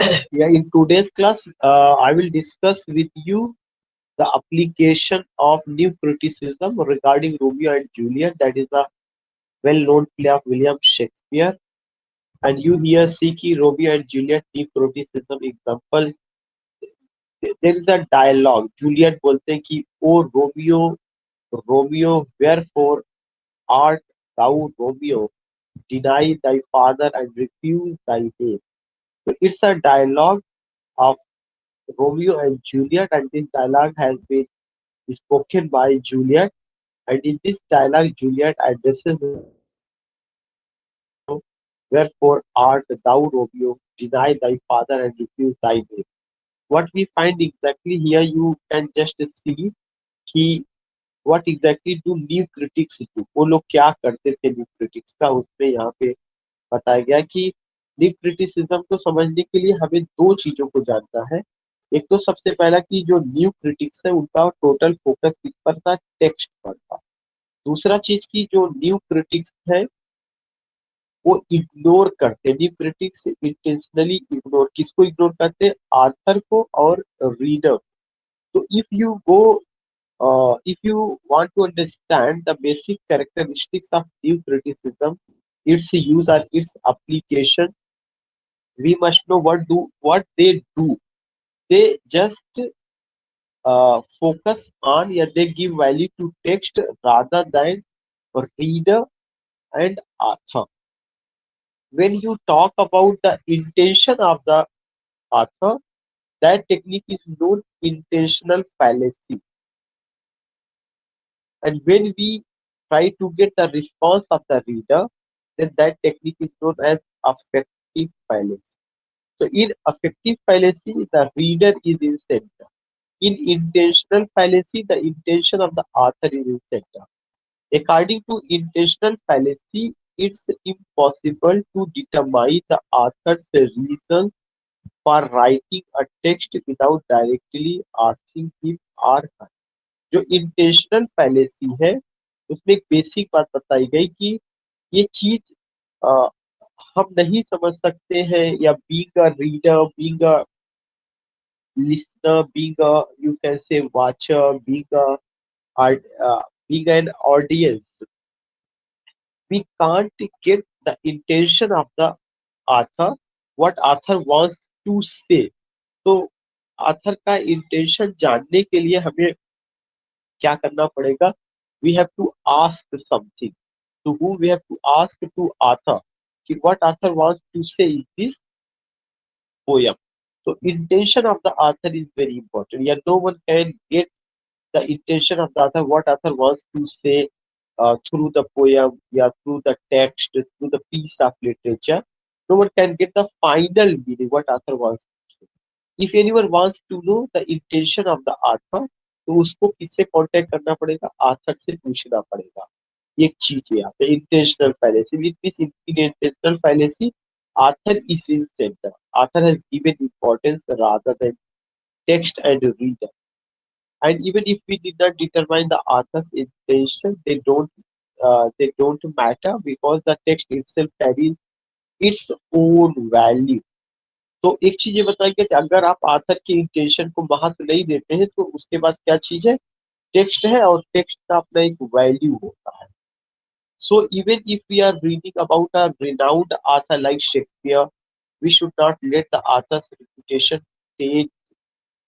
Yeah, in today's class, I will discuss with you the application of new criticism regarding Romeo and Juliet. That is a well-known play of William Shakespeare. And you here see कि Romeo and Juliet new criticism example. There is a dialogue. Juliet बोलते हैं कि O Romeo Romeo wherefore art thou Romeo deny thy father and refuse thy name. So it's a dialogue of Romeo and Juliet, and this dialogue has been spoken by Juliet. And in this dialogue, Juliet addresses Romeo, wherefore art thou Romeo, deny thy father and refuse thy name. What we find exactly here, you can just see कि what exactly do new critics do, वो लोग क्या करते थे new critics का, उसमें यहाँ पे बताया गया कि न्यू क्रिटिसिज्म को समझने के लिए हमें दो चीजों को जानना है। एक तो सबसे पहला कि जो न्यू क्रिटिक्स है उनका टोटल फोकस किस पर था, टेक्स्ट पर था। दूसरा चीज की जो न्यू क्रिटिक्स है वो इग्नोर करते, न्यू क्रिटिक्स इंटेंशनली इग्नोर, किसको इग्नोर करते हैं, आथर को और रीडर। तो if you want to understand the basic characteristics of new criticism, its use or its application, we must know what they do. They just focus on, yeah, they give value to text rather than reader and author. When you talk about the intention of the author, that technique is known intentional fallacy. And when we try to get the response of the reader, then that technique is known as affective fallacy. So in affective fallacy, the reader is in center. In intentional fallacy, the intention of the author is in center. According to intentional fallacy, it's impossible to determine the author's reasons for writing a text without directly asking him or her. जो intentional fallacy है उसमें एक basic बात बताई गई कि ये चीज अ, हम नहीं समझ सकते हैं, या being a reader, being a listener, being a, you can say, watcher, art, being an audience, we can't get the intention of the author, what author wants to say. तो author का intention जानने के लिए हमें क्या करना पड़ेगा, we have to ask something. To whom we have to ask, to author, कि what author wants to say in this poem. So intention of the author is very important. Yeah, no one can get the intention of the author, what author wants to say through the poem, yeah, through the text, through the piece of literature. No one can get the final meaning, what author wants to say. If anyone wants to know the intention of the author, तो उसको किससे contact करना पड़ेगा, author से पूछना पड़ेगा। ये एक चीज है यहाँ पे intentional fallacy, which means in intentional fallacy author is in center. Author has given importance rather than text and reader. And even if we did not determine the author's intention, they don't matter because the text itself carries its own value. तो एक चीज ये बताइए कि अगर आप author के intention को महत्व नहीं देते हैं तो उसके बाद क्या चीज है, टेक्स्ट है, और टेक्स्ट का अपना एक वैल्यू होता है। So even if we are reading about a renowned author like Shakespeare, we should not let the author's reputation take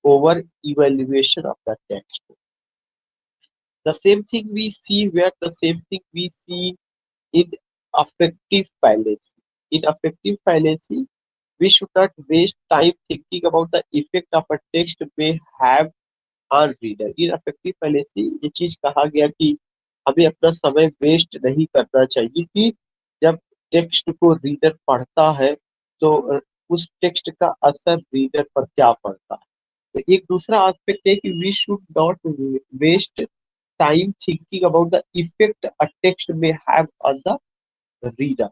over evaluation of the text. The same thing we see where the same thing we see in affective fallacy. In affective fallacy, we should not waste time thinking about the effect of a text may have on reader. In affective fallacy, ये चीज कहा गया कि हमें अपना समय waste नहीं करना चाहिए कि जब टेक्स्ट को रीडर पढ़ता है तो उस टेक्स्ट का असर रीडर पर क्या पड़ता है। तो एक दूसरा एस्पेक्ट है कि we should not waste time thinking about the effect a text may have on the reader,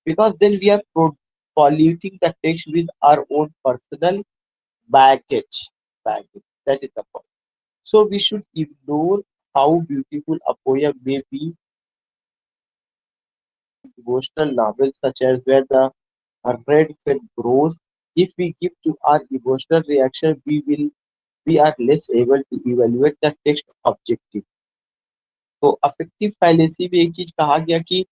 because then we are polluting the text with our own personal baggage. That is the point. So we should ignore how beautiful a poem may be. Emotional novels such as Where the Red Fan Grows If we give to our emotional reaction, we are less able to evaluate the text objective. तो affective फाइलेंसी में एक चीज कहा गया कि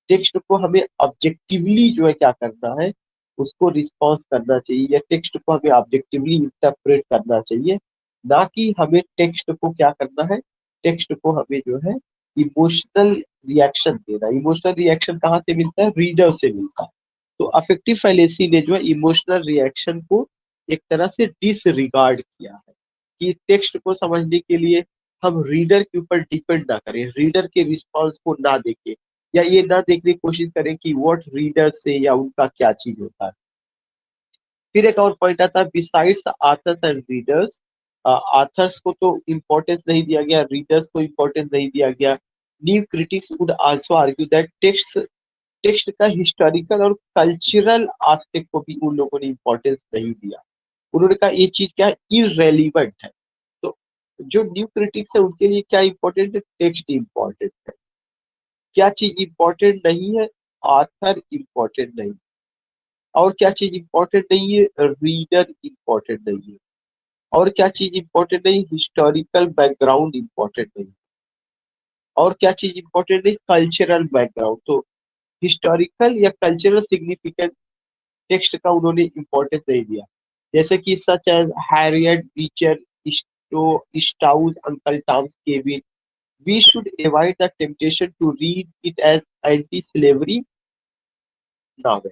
text को हमें objectively जो है क्या करना है, उसको रिस्पॉन्स करना चाहिए, या टेक्स्ट को हमें ऑब्जेक्टिवली इंटरप्रेट करना चाहिए, ना कि हमें टेक्स्ट को क्या करना है, टेक्स्ट को हमें जो है इमोशनल रिएक्शन देना। इमोशनल रिएक्शन कहाँ से मिलता है? रीडर से मिलता है। तो अफेक्टिव फाइलेंसी ने जो है इमोशनल रिएक्शन को एक तरह से डिसरिगार्ड किया है, कि टेक्स्ट को समझने के लिए हम रीडर के ऊपर डिपेंड ना करें, रीडर के रिस्पॉन्स को ना देखें, या ये ना देखने की कोशिश करें कि व्हाट रीडर से या उनका क्या चीज होता है। फिर एक और पॉइंट आता है, besides authors and readers, authors को तो इम्पोर्टेंस नहीं दिया गया, रीडर्स को इम्पोर्टेंस नहीं दिया गया। New critics would also argue that text text का हिस्टोरिकल और कल्चरल एस्पेक्ट को भी उन लोगों ने इम्पोर्टेंस नहीं दिया। उन्होंने कहा ये चीज क्या है, इरेलीवेंट है। तो जो न्यू क्रिटिक्स है उनके लिए क्या इंपॉर्टेंट है? टेक्स्ट इंपॉर्टेंट है। क्या चीज इंपॉर्टेंट नहीं है? आथर इंपॉर्टेंट नहीं। और क्या चीज इंपॉर्टेंट नहीं है? रीडर इंपॉर्टेंट नहीं है। और क्या चीज इंपॉर्टेंट नहीं? हिस्टोरिकल बैकग्राउंड इंपॉर्टेंट नहीं। और क्या चीज इंपॉर्टेंट नहीं? Cultural background. तो हिस्टोरिकल या कल्चरल सिग्निफिकेंट टेक्स्ट का उन्होंने इम्पोर्टेंस नहीं दिया। जैसे कि such as Harriet Beecher Stowe's Uncle Tom's Cabin, we should avoid the temptation to read it as anti slavery novel.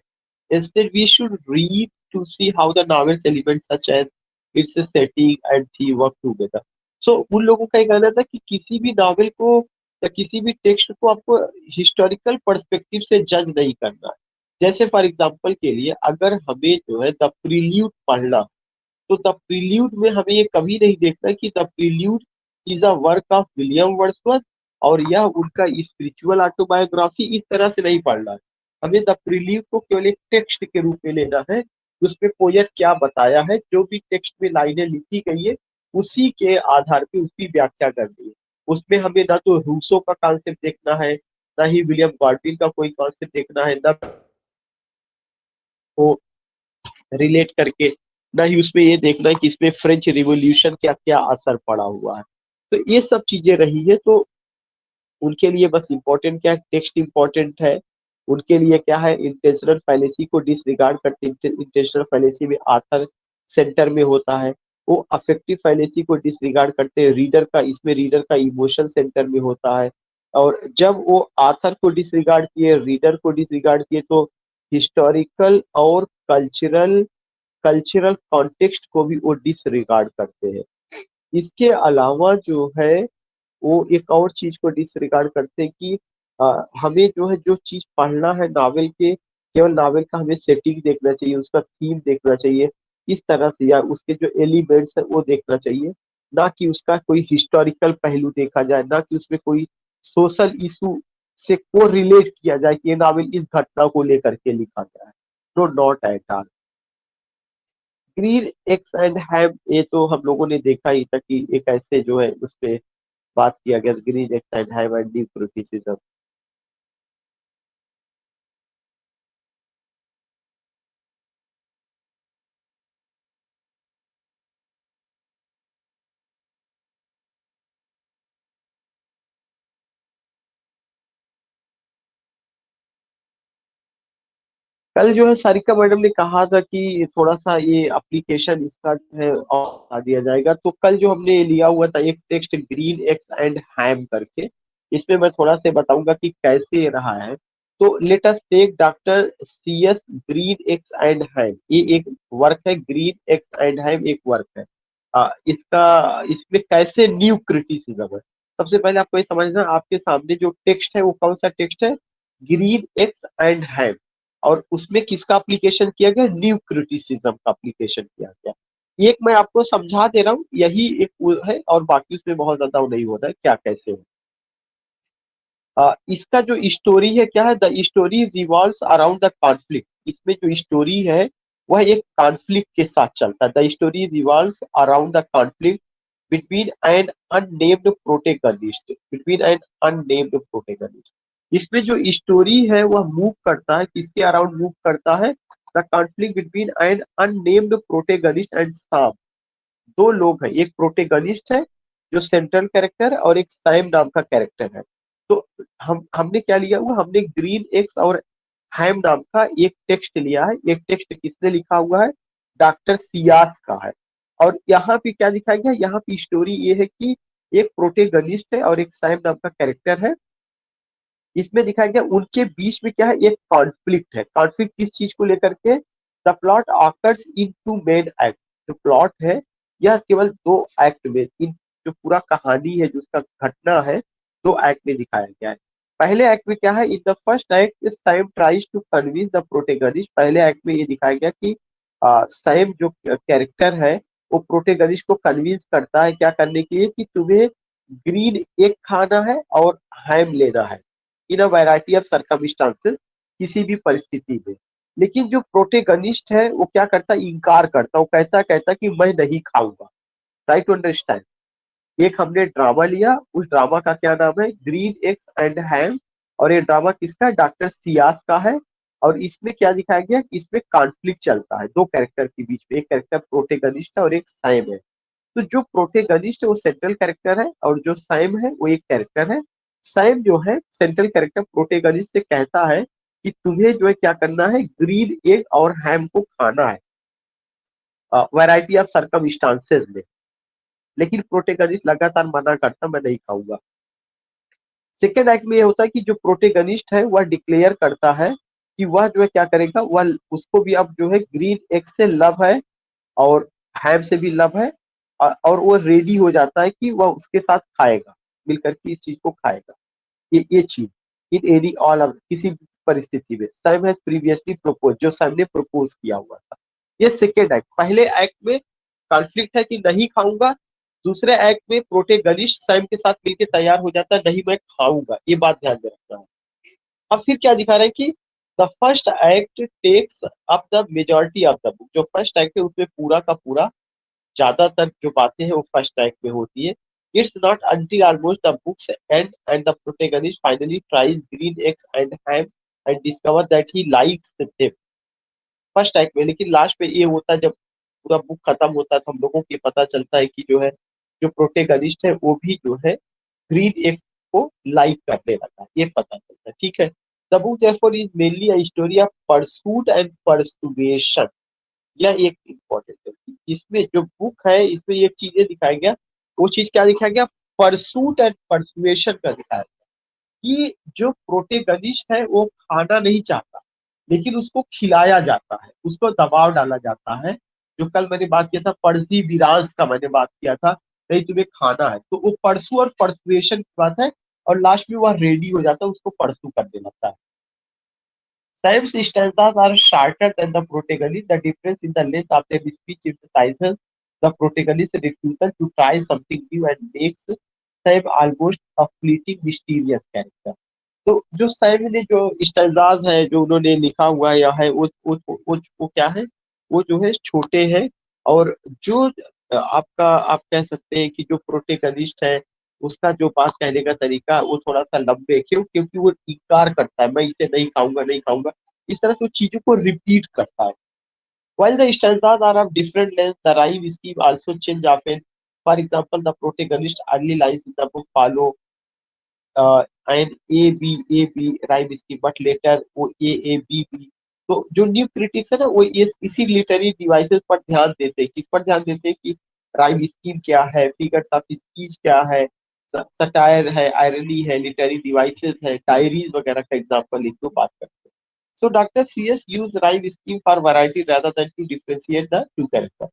Instead, we should read to see how the novel's elements such as its setting and theme work together. So उन लोगों का ये कहना था कि किसी भी novel को या किसी भी टेक्स्ट को आपको हिस्टोरिकल पर्सपेक्टिव से जज नहीं करना है। जैसे फॉर एग्जांपल के लिए अगर हमें जो है द प्रील्यूड पढ़ना, तो द प्रील्यूड में हमें ये कभी नहीं देखना कि the prelude is a work of William Wordsworth और यह उनका स्पिरिचुअल ऑटोबायोग्राफी, इस तरह से नहीं पढ़ना है। हमें द प्रील्यूड को केवल एक टेक्स्ट के रूप में लेना है, उसमें पोएट क्या बताया है, जो भी टेक्स्ट में लाइनें लिखी गई है उसी के आधार पे उसकी व्याख्या करनी है। उसमें हमें ना तो रूसो का कॉन्सेप्ट देखना है, ना ही विलियम गॉडविन का कोई कॉन्सेप्ट देखना है, ना को रिलेट करके, ना ही उसमें ये देखना है कि इसमें फ्रेंच रिवॉल्यूशन क्या क्या असर पड़ा हुआ है। तो ये सब चीजें रही है। तो उनके लिए बस इम्पोर्टेंट क्या है? टेक्स्ट इम्पोर्टेंट है। उनके लिए क्या है? इंटेंशनल फाइलेसी को डिसरिगार्ड करते, इंटेंशनल फाइलेसी में आथर सेंटर में होता है। वो अफेक्टिव फाइलेसी को डिसरिगार्ड करते हैं, रीडर का, इसमें रीडर का इमोशन सेंटर में होता है। और जब वो आथर को डिसरिगार्ड किए, रीडर को डिसरिगार्ड किए, तो हिस्टोरिकल और कल्चरल कल्चरल कॉन्टेक्स्ट को भी वो डिसरिगार्ड करते हैं। इसके अलावा जो है वो एक और चीज को डिसरिगार्ड करते हैं कि हमें जो है जो चीज पढ़ना है नावल के, केवल नावल का हमें सेटिंग देखना चाहिए, उसका थीम देखना चाहिए, इस तरह से, या उसके जो एलिमेंट्स है वो देखना चाहिए, ना कि उसका कोई हिस्टोरिकल पहलू देखा जाए, ना कि उसमें कोई सोशल इशू से को रिलेट किया जाए कि ये नावल इस घटना को लेकर के लिखा गया है। No, not at all. Green eggs and ham, ये तो हम लोगों ने देखा ही था कि एक ऐसे जो है उस पे बात किया गया, green eggs and ham and deep criticism. कल जो है सारिका मैडम ने कहा था कि थोड़ा सा ये एप्लीकेशन इसका जो है और बता दिया जाएगा। तो कल जो हमने लिया हुआ था एक टेक्स्ट, ग्रीन एक्स एंड हैम करके, इसमें मैं थोड़ा से बताऊंगा कि कैसे ये रहा है। तो let us take doctor Seuss green eggs and ham, ये एक वर्क है, ग्रीन एक्स एंड हैम एक वर्क है। इसका इसमें कैसे न्यू क्रिटिसिज्म है। सबसे पहले आपको ये समझना, आपके सामने जो टेक्स्ट है वो कौन सा टेक्स्ट है? ग्रीन एक्स एंड हैम। और उसमें किसका एप्लीकेशन किया गया? न्यू क्रिटिसिज्म का एप्लीकेशन किया गया। एक मैं आपको समझा दे रहा हूँ, यही एक वो है, और बाकी उसमें बहुत ज्यादा वो नहीं होता है क्या कैसे हो। इसका जो स्टोरी है क्या है? The story revolves around the conflict. इसमें जो स्टोरी है वह एक कॉन्फ्लिक्ट के साथ चलता है। The story revolves around the conflict between an unnamed protagonist, between an unnamed protagonist. इसमें जो स्टोरी है वह मूव करता है, किसके अराउंड मूव करता है? The conflict between an unnamed protagonist and Sam. दो लोग हैं, एक प्रोटेगनिस्ट है जो सेंट्रल कैरेक्टर है और एक सैम नाम का कैरेक्टर है। तो हमने क्या लिया हुआ, हमने ग्रीन एक्स और हैम नाम का एक टेक्स्ट लिया है। एक टेक्स्ट किसने लिखा हुआ है, डॉक्टर सियास का है। और यहाँ पे क्या दिखाया गया, यहाँ पे स्टोरी ये है कि एक प्रोटेगनिस्ट है और एक सैम नाम का कैरेक्टर है। इसमें दिखाया गया उनके बीच में क्या है, एक कॉन्फ्लिक्ट है। कॉन्फ्लिक्ट किस चीज को लेकर के, the plot occurs in two main act. जो प्लॉट है यह केवल दो एक्ट में, इन जो पूरा कहानी है जो उसका घटना है, दो एक्ट में दिखाया गया है। पहले एक्ट में क्या है, in the first act Sam tries to convince the protagonist. पहले एक्ट में ये दिखाया गया कि सैम जो कैरेक्टर है वो प्रोटेगनिस्ट को कन्विंस करता है क्या करने के लिए, कि तुम्हें ग्रीन एग खाना है और हैम लेना है इन अ वैरायटी ऑफ सर्कमस्टांसेस, किसी भी परिस्थिति में। लेकिन जो प्रोटेगनिस्ट है वो क्या करता है, इनकार करता, वो कहता कहता कि मैं नहीं खाऊंगा। Right to understand. एक हमने ड्रामा लिया, उस ड्रामा का क्या नाम है, ग्रीन एग्स एंड हैम। और ये ड्रामा किसका है, डॉक्टर सियास का है। और इसमें क्या दिखाया गया, इसमें कॉन्फ्लिक्ट चलता है दो कैरेक्टर के बीच में। एक कैरेक्टर प्रोटेगनिस्ट है और एक सैम है। तो जो प्रोटेगनिस्ट है वो सेंट्रल कैरेक्टर है और जो सैम है वो एक कैरेक्टर है। सैम जो है सेंट्रल कैरेक्टर प्रोटेगनिस्ट से कहता है कि तुम्हें जो है क्या करना है, ग्रीन एग और हैम को खाना है वैरायटी ऑफ सर्कमस्टांसेस में। लेकिन प्रोटेगनिस्ट लगातार मना करता, मैं नहीं खाऊंगा। सेकेंड एक्ट में ये होता है कि जो प्रोटेगनिस्ट है वह डिक्लेयर करता है कि वह जो है क्या करेगा, वह उसको भी अब जो है ग्रीन एग से लव है और हैम से भी लव है। और वो रेडी हो जाता है कि वह उसके साथ खाएगा, मिलकर के इस चीज को खाएगा। ये चीज इन एनी ऑल किसी भी परिस्थिति में सैम हैज प्रीवियसली प्रपोज, जो सैम ने प्रपोज किया हुआ था। ये सेकेंड एक्ट। पहले एक्ट में कॉन्फ्लिक्ट है कि नहीं खाऊंगा, दूसरे एक्ट में प्रोटेगनिस्ट सैम के साथ मिलकर तैयार हो जाता है, नहीं मैं खाऊंगा। ये बात ध्यान में रखना है। अब फिर क्या दिखा रहा है कि the first act takes up the majority of the book. जो फर्स्ट एक्ट है उसमें पूरा का पूरा ज्यादातर जो बातें हैं वो फर्स्ट एक्ट में होती है। It's not until almost the books end and the protagonist finally tries green eggs and ham and discover that he likes them, first act में। लेकिन लास्ट में ये होता है, जब पूरा बुक खत्म होता है तो हम लोगों को ये पता चलता है कि जो है जो प्रोटेगनिस्ट है वो भी जो है ग्रीन एग को लाइक करने लगा, ये पता चलता है। ठीक है। The book therefore is mainly a story of pursuit and persuasion। यह एक इम्पोर्टेंट है। इसमें जो बुक है इसमें ये चीजें दिखाया गया, वो चीज क्या दिखाया गया, परसूट एंड परसुएशन का दिखाया गया। कि जो प्रोटेगनिस्ट है वो खाना नहीं चाहता, लेकिन उसको खिलाया जाता है, उसको दबाव डाला जाता है। जो कल मैंने बात किया था पर्सी विराज का, मैंने बात किया था नहीं तुम्हें खाना है, तो वो परसू और परसुएशन की बात है। और लास्ट में वह रेडी हो जाता है, उसको परसू करने लगता है। Sam's stanzas are shorter than the protagonist. The difference in the length of their speech emphasizes the protagonist's refusal to try something new and makes Sam almost a fleeting, mysterious character. तो जो Sam ने जो stanzas है जो उन्होंने लिखा हुआ है, या है वो क्या है, वो जो है छोटे हैं। और जो आपका आप कह सकते हैं कि जो प्रोटेगनिस्ट है उसका जो बात कहने का तरीका है, वो थोड़ा सा लंबे, क्योंकि वो इनकार करता है, मैं इसे नहीं खाऊंगा नहीं खाऊंगा। इस तरह से वो चीजों को रिपीट करता है। While the stanzas are of different lengths, the rhyme scheme also change often. For example, the protagonist early lines in the book follow an A B rhyme scheme, but later वो A B B। तो जो new critics है ना वो ये इसी literary devices पर ध्यान देते हैं। किस पर ध्यान देते हैं कि राइम स्कीम क्या है, फिगर्स ऑफ स्पीच क्या है, सटायर है, आयरनी है, लिटरेरी डिवाइसेस है, डायरीज वगैरह का एग्जांपल एक दो बात करते हैं। So Dr. C.S. used rhyme scheme for variety rather than to differentiate the two characters.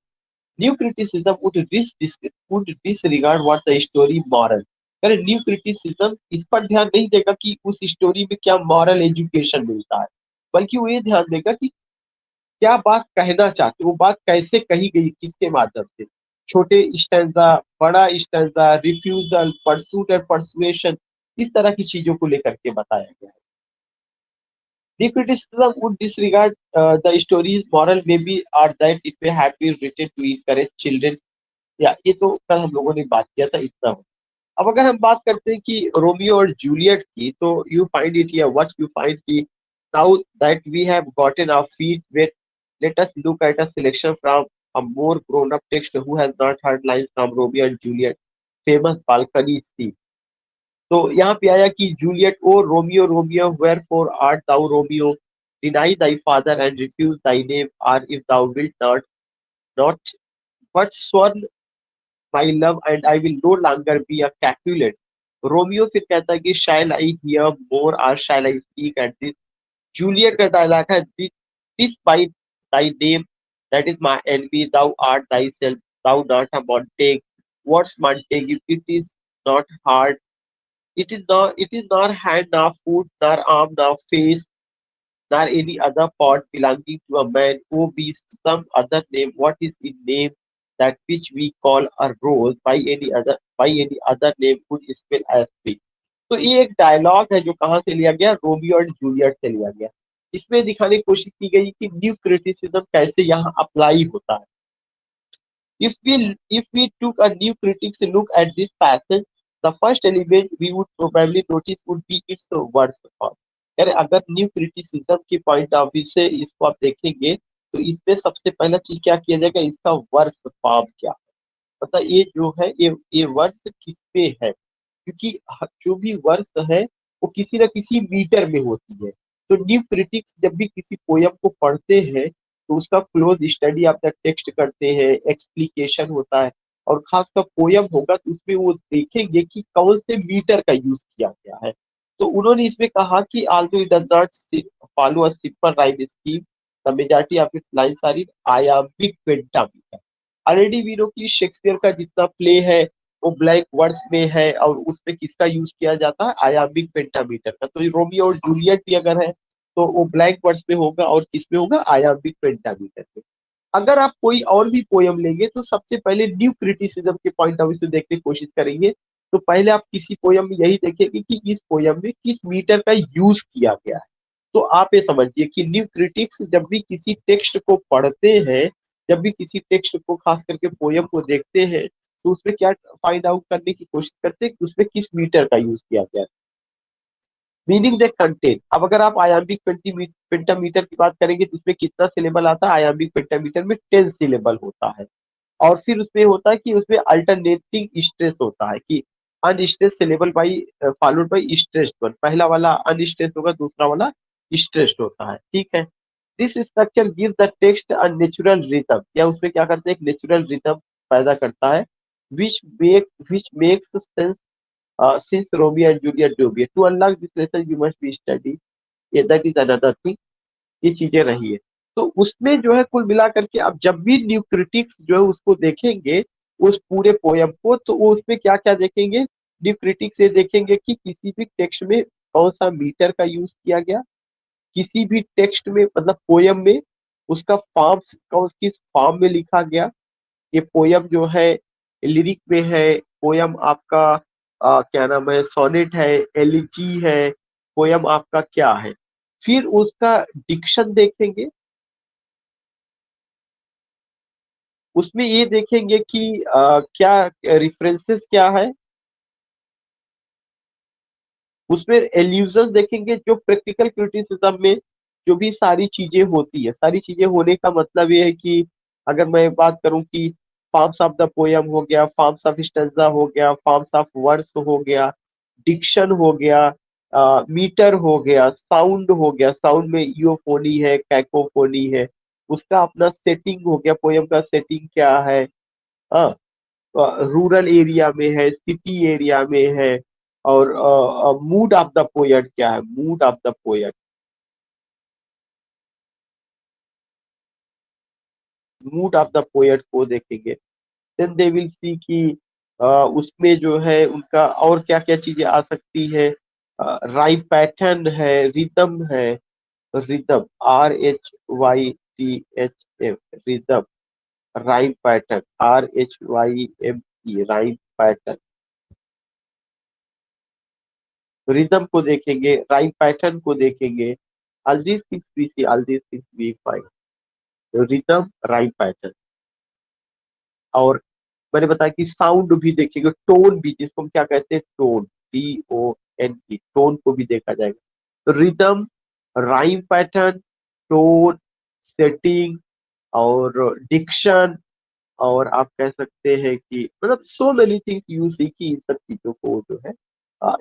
New criticism would disregard what the story moral। अरे न्यू क्रिटिसिज्म इस पर ध्यान नहीं देगा कि उस स्टोरी में क्या मॉरल एजुकेशन मिलता है, बल्कि वो ये ध्यान देगा कि क्या बात कहना चाहते, वो बात कैसे कही गई, किसके माध्यम से। छोटे स्टैंजा, बड़ा स्टैंजा, रिफ्यूजल, परसूट और परसुएशन, इस तरह की चीजों को लेकर के बताया गया है। The criticism would disregard the story's moral maybe, or that it may have been written to encourage children। या ये तो कल हम लोगों ने बात किया था, इतना हो। अब अगर हम बात करते हैं कि रोमियो और जूलियट की, तो you find it here what you find कि now that we have gotten our feet wet Let us look at a selection from a more grown-up text who has not heard lines from Romeo and Juliet, famous balcony scene. तो यहाँ पे आया कि Juliet O Romeo Romeo wherefore art thou Romeo deny thy father and refuse thy name or if thou wilt not but sworn my love and I will no longer be a Capulet. Romeo फिर कहता है कि shall I hear more or shall I speak at this. Juliet का dialogue है this by thy name that is my enemy thou art thyself thou not a Montague what's Montague it is not hard it is not hand nor foot nor arm nor face nor any other part belonging to a man who be some other name what is in name that which we call a rose by any other name could spell as tree। तो ये एक dialogue है जो कहाँ से लिया गया, Romeo and Juliet से लिया गया। इसमें दिखाने की कोशिश की गई कि न्यू क्रिटिसिज्म कैसे यहाँ अप्लाई होता है। If we took a new critics look at this passage, the first element we would probably notice would be its verse form। यार अगर न्यू क्रिटिसिज्म के पॉइंट ऑफ व्यू से इसको आप देखेंगे तो इसमें सबसे पहला चीज क्या किया जाएगा, इसका वर्स फॉर्म क्या है। मतलब ये जो है ये वर्स किस पे है, क्योंकि जो भी वर्स है वो किसी न किसी मीटर में होती है। तो न्यू क्रिटिक्स जब भी किसी पोयम को पढ़ते हैं तो उसका close study of the text करते हैं, एक्सप्लिकेशन होता है, और खासकर पोयम होगा तो उसमें वो देखेंगे कि कौन से मीटर का यूज किया गया है। तो उन्होंने इसमें कहा कि although it does not follow a simple rhyme scheme, the majority of its lines are in iambic pentameter। Already we know कि शेक्सपियर का जितना प्ले है वो ब्लैक वर्ड्स में है और उसमें किसका यूज किया जाता है, आयाम्बिक पेंटामीटर का। तो रोमियो और जूलियट भी अगर है तो वो ब्लैक वर्ड्स में होगा और किसमें होगा, आयाम्बिक पेंटामीटर में। अगर आप कोई और भी पोयम लेंगे तो सबसे पहले न्यू क्रिटिसिज्म के पॉइंट ऑफ व्यू से देखने की कोशिश करेंगे तो पहले आप किसी पोयम में यही देखेंगे कि इस पोयम में किस मीटर का यूज किया गया है। तो आप ये समझिए कि न्यू क्रिटिक्स जब भी किसी टेक्स्ट को पढ़ते हैं, जब भी किसी टेक्स्ट को खास करके पोयम को देखते हैं तो उसमें क्या फाइंड आउट करने की कोशिश करते हैं कि उसमें किस मीटर का यूज किया गया है, मीनिंग द कंटेंट। अब अगर आप आयाम्बिक पेंटामीटर की बात करेंगे तो इसमें कितना सिलेबल आता है, आयाम्बिक पेंटामीटर में 10 सिलेबल होता है। और फिर उसमें होता है कि उसमें अल्टरनेटिंग स्ट्रेस होता है कि unstress syllable by followed by stressed one, पहला वाला अनस्ट्रेस होगा, दूसरा वाला स्ट्रेस्ड होता है, ठीक है। This structure give the text a natural rhythm, या उसमें क्या करते हैं, एक नेचुरल रिदम पैदा करता है, which makes sense since Romeo and Juliet do be। To unlock this lesson you must be study, yeah, that is another thing। ये चीजें रही है। तो उसमें जो है कुल मिला करके आप जब भी न्यू क्रिटिक्स जो है उसको देखेंगे उस पूरे पोयम को, तो वो उसमें क्या क्या देखेंगे, न्यू क्रिटिक्स ये देखेंगे कि किसी भी टेक्स्ट में कौन सा मीटर का यूज किया गया, किसी भी टेक्स्ट में मतलब पोयम में उसका फॉर्म कौन किस फॉर्म में लिखा गया, ये पोयम जो है लिरिक में है, पोयम आपका क्या नाम है, सोनेट है, एलिजी है, पोयम आपका क्या है। फिर उसका डिक्शन देखेंगे, उसमें ये देखेंगे कि क्या रेफरेंसेस क्या है, उसमें एल्यूजन देखेंगे। जो प्रैक्टिकल क्रिटिसिज्म में जो भी सारी चीजें होती है, सारी चीजें होने का मतलब ये है कि अगर मैं बात करूं कि फॉर्म्स ऑफ द पोयम हो गया, फॉर्म्स ऑफ स्टेंजा हो गया, फॉर्म्स ऑफ वर्ड्स हो गया, डिक्शन हो गया, मीटर हो गया, साउंड हो गया, साउंड में यूफोनी है, कैकोफोनी है, उसका अपना सेटिंग हो गया, पोयम का सेटिंग क्या है, हाँ, रूरल एरिया में है, सिटी एरिया में है, और मूड ऑफ द पोएट क्या है, mood off the poet, mood off the poet को देखेंगे। देन दे विल सी कि उसमें जो है उनका और क्या क्या चीजें आ सकती है, राइम पैटर्न है, रिदम है, rhythm RHYTHM, rhythm, rhyme pattern RHYME, rhyme pattern, rhythm को देखेंगे, राइम पैटर्न को देखेंगे। All these things we see, all these things we find, rhythm, rhyme pattern. और मैंने बताया कि साउंड भी देखेंगे, टोन भी, जिसको हम क्या कहते हैं, टोन, TON, टोन को भी देखा जाएगा। तो rhythm, rhyme pattern, tone, setting, और डिक्शन, और आप कह सकते हैं कि मतलब so many things you see कि इन सब चीजों को वो जो है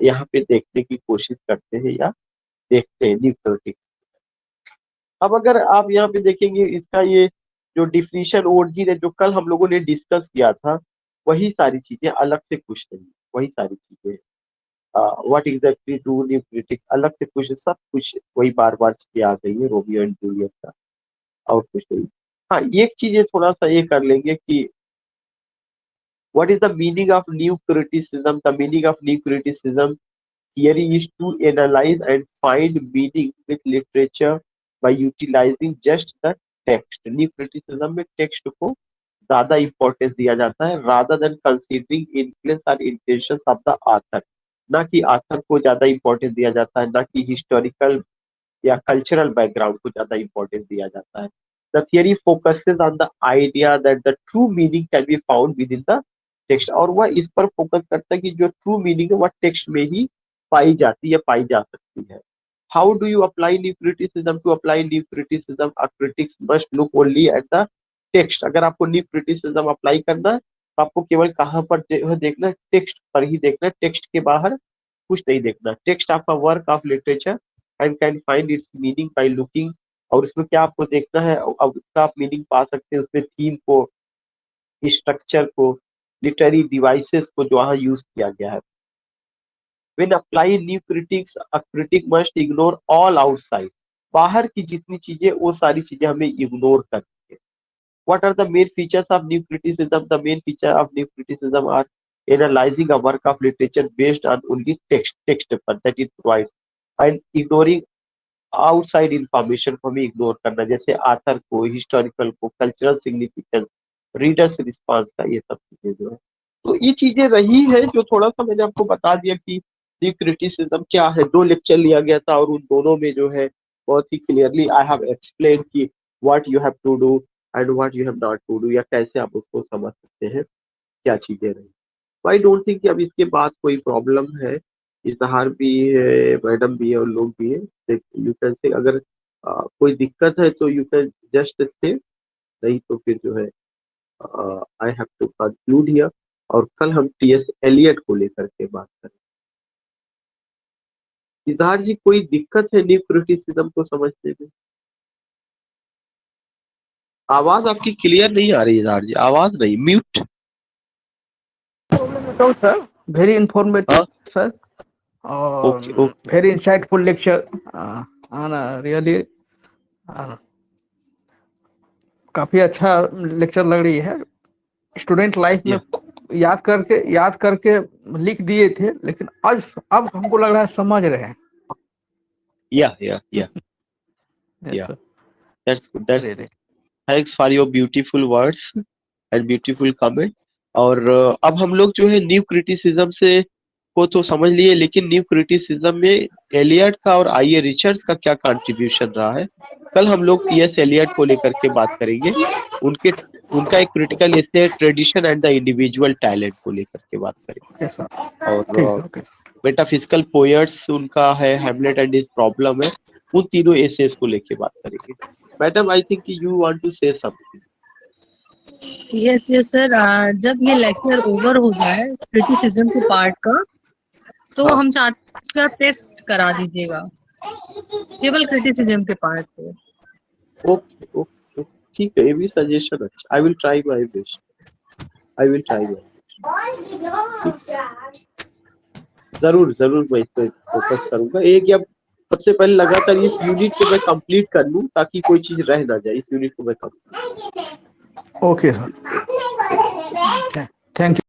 यहाँ पे देखने की कोशिश करते हैं या देखते हैं न्यूक्लियोटिड। अब अगर आप यहाँ पे देखेंगे इसका ये जो डिफिनीशन ओरिजिन है जो कल हम लोगों ने डिस्कस किया था, वही सारी चीजें, अलग से कुछ नहीं, वही सारी चीजें। व्हाट एग्जैक्टली डू न्यूक्लियोटिड्स, अलग से कुछ, सब कुछ वही बार बार चीजें आ गई है रोमियो एंड जूलियट का, और कुछ नहीं। हाँ, एक चीज थोड़ा सा ये कर लेंगे कि what is the meaning of new criticism? The meaning of new criticism theory is to analyze and find meaning with literature by utilizing just the text. New criticism में text को ज्यादा importance दिया जाता है rather than considering influence or intentions of the author. ना कि author को ज्यादा importance दिया जाता है, ना कि historical या कल्चरल बैकग्राउंड को ज्यादा इंपॉर्टेंस दिया जाता है। The theory focuses on the idea that the true meaning can be found with in the text, और वह इस पर फोकस करता है कि जो ट्रू मीनिंग है वह टेक्स्ट में ही पाई जाती है, पाई जा सकती है। How do you apply new criticism? To apply new criticism a critics must look only at the text. अगर आपको न्यू क्रिटिसिज्म अप्लाई करना है तो आपको केवल कहाँ पर देखना है? टेक्स्ट पर ही देखना है, टेक्स्ट के बाहर कुछ नहीं देखना। टेक्स्ट आपका work of literature and can find its meaning by looking, और उसमें क्या आपको देखना है, अब उसका आप मीनिंग पा सकते हैं उसमें थीम को, स्ट्रक्चर को, लिटरेरी डिवाइसेस को जो वहाँ यूज किया गया है। When apply new critics, a critic must ignore all outside. बाहर की जितनी चीजें वो सारी चीजें हमें इग्नोर करनी है। What are the main features of new criticism? The main feature of new criticism are analyzing a work of literature based on only text paper that it provides, and ignoring outside information को हमें ignore करना, जैसे author को, historical को, cultural significance, readers response का, ये सब चीजें जो है। तो ये चीजें रही है जो थोड़ा सा मैंने आपको बता दिया कि ये क्रिटिसिज्म क्या है। 2 लेक्चर लिया गया था और उन दोनों में जो है बहुत ही क्लियरली आई हैव एक्सप्लेन कि what you have to do and what you have not to do, या कैसे आप उसको समझ सकते हैं, क्या चीजें रही। आई डोंट थिंक कि अब इसके बाद कोई प्रॉब्लम है। इजहार भी है, मैडम भी है और लोग भी है। यू कैन से अगर कोई दिक्कत है तो यू कैन जस्ट से, नहीं तो फिर जो है I have to conclude here, और कल हम टीएस एलियट को लेकर के बात करें। इजहार जी, कोई दिक्कत है न्यू क्रिटिसिज्म को समझने में? आवाज आपकी क्लियर नहीं आ रही इजहार जी, आवाज नहीं, mute. Sir very informative sir, और okay okay very insightful lecture, really काफी अच्छा लेक्चर लग रही है। स्टूडेंट लाइफ में याद करके लिख दिए थे, लेकिन आज अब हमको लग रहा है समझ रहे हैं। या that's good, that's good. Thanks for your beautiful words and beautiful comment. और अब हम लोग जो है न्यू क्रिटिसिज्म से को तो समझ लिए, लेकिन न्यू क्रिटिसिज्म में एलियट का और आई ए रिचर्ड्स का क्या कंट्रीब्यूशन रहा है, कल हम लोग टी.एस. एलियट को लेकर के बात करेंगे। उनका एक क्रिटिकल एस्से है tradition and the individual talent को लेकर के बात करेंगे। और मेटाफिजिकल पोएट्स उनका है हैमलेट एंड हिज प्रॉब्लम है, उन तीनों एसेस को लेके बात करेंगे। Madam, I think you want to say something. Yes sir, जब ये लेक्चर ओवर हो जाए क्रिटिसिज्म के पार्ट का, तो हम चाहते हैं टेस्ट करा दीजिएगा केवल क्रिटिसिज्म के पार्ट को। ओके ओके, ठीक है, ये भी सजेशन अच्छा। I will try my best, I will try my जरूर जरूर मैं इस पे फोकस करूंगा। एक या सबसे पहले लगातार इस यूनिट को मैं कंप्लीट कर लूं ताकि कोई चीज रह ना जाए। इस यूनिट को मैं complete. Okay sir, thank you.